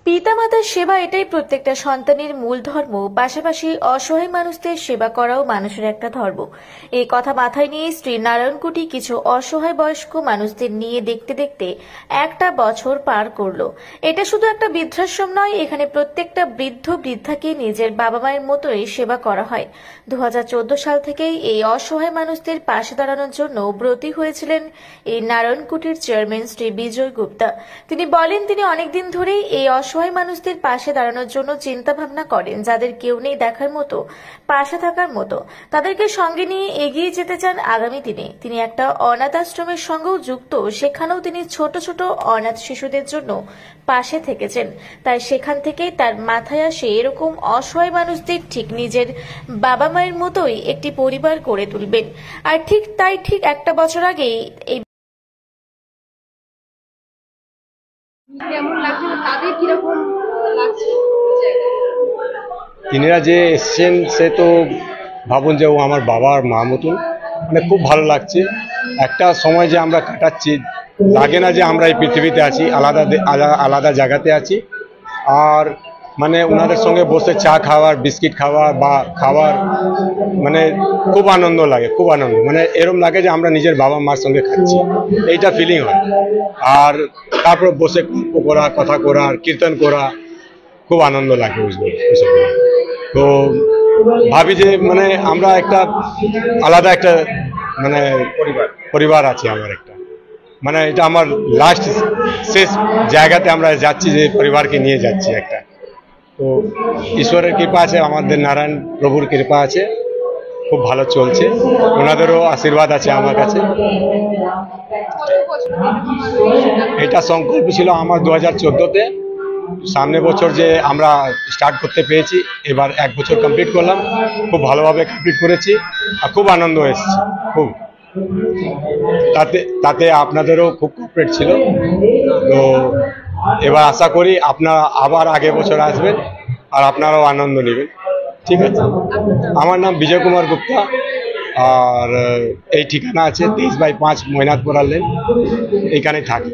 পিতামাতার সেবা এটাই প্রত্যেকটা সন্তানের মূল ধর্ম। পাশাপাশি অসহায় মানুষদের সেবা করাও মানুষের একটা ধর্ম। এই কথা মাথায় নিয়ে শ্রী নারায়ণকুটি কিছু অসহায় বয়স্ক মানুষদের নিয়ে দেখতে দেখতে একটা বছর পার করলো। এটা শুধু একটা বৃদ্ধাশ্রম নয়, এখানে প্রত্যেকটা বৃদ্ধ বৃদ্ধাকে নিজের বাবা মায়ের মতোই সেবা করা হয়। 2014 সাল থেকেই এই অসহায় মানুষদের পাশে দাঁড়ানোর জন্য ব্রতী হয়েছিলেন এই নারায়ণকুটির চেয়ারম্যান শ্রী বিজয় গুপ্তা। তিনি বলেন, তিনি অনেকদিন ধরেই এই অসহায় মানুষদের পাশে দাঁড়ানোর জন্য চিন্তা ভাবনা করেন। যাদের কেউ নেই দেখার মতো, পাশে থাকার মতো, তাদেরকে সঙ্গে নিয়ে এগিয়ে যেতে চান আগামী দিনে। তিনি একটা অনাথ আশ্রমের সঙ্গেও যুক্ত, সেখানেও তিনি ছোট ছোট অনাথ শিশুদের জন্য পাশে থেকেছেন। তাই সেখান থেকেই তার মাথায় আসে এরকম অসহায় মানুষদের ঠিক নিজের বাবা মায়ের মতোই একটি পরিবার গড়ে তুলবেন। আর ঠিক একটা বছর আগেই এই কেমন লাগছে, তাদের কিরকম লাগছে? তিনিরা যে এসছেন সে তো ভাবুন যে ও আমার বাবার মা মতন, মানে খুব ভালো লাগছে। একটা সময় যে আমরা কাটাচ্ছি, লাগে না যে আমরা এই পৃথিবীতে আছি, আলাদা আলাদা জায়গাতে আছি। আর মানে ওনাদের সঙ্গে বসে চা খাওয়ার, বিস্কিট খাওয়ার বা খাওয়ার, মানে খুব আনন্দ লাগে, খুব আনন্দ। মানে এরকম লাগে যে আমরা নিজের বাবা মার সঙ্গে খাচ্ছি, এইটা ফিলিং হয়। আর তারপর বসে গল্প করা, কথা করা, কীর্তন করা, খুব আনন্দ লাগে বুঝলো। তো ভাবি যে মানে আমরা একটা আলাদা একটা মানে পরিবার আছে আমার একটা, মানে এটা আমার লাস্ট শেষ জায়গাতে আমরা যাচ্ছি, যে পরিবারকে নিয়ে যাচ্ছি একটা। তো ঈশ্বরের কৃপা আছে, আমাদের নারায়ণ প্রভুর কৃপা আছে, খুব ভালো চলছে। ওনাদেরও আশীর্বাদ আছে আমার কাছে। এটা সংকল্প ছিল আমার 2014-তে। সামনে বছর যে আমরা স্টার্ট করতে পেরেছি, এবার 1 বছর কমপ্লিট করলাম, খুব ভালোভাবে কমপ্লিট করেছি আর খুব আনন্দ এসেছে খুব। তাতে আপনাদেরও খুব কোঅপারেট ছিল। তো এবার আশা করি আপনারা আবার আগে বছর আসবেন আর আপনারাও আনন্দ নেবেন। ঠিক আছে। আমার নাম বিজয় কুমার গুপ্তা, আর এই ঠিকানা আছে 23/5 মৈনাথপুরা লেন, এইখানে থাকি।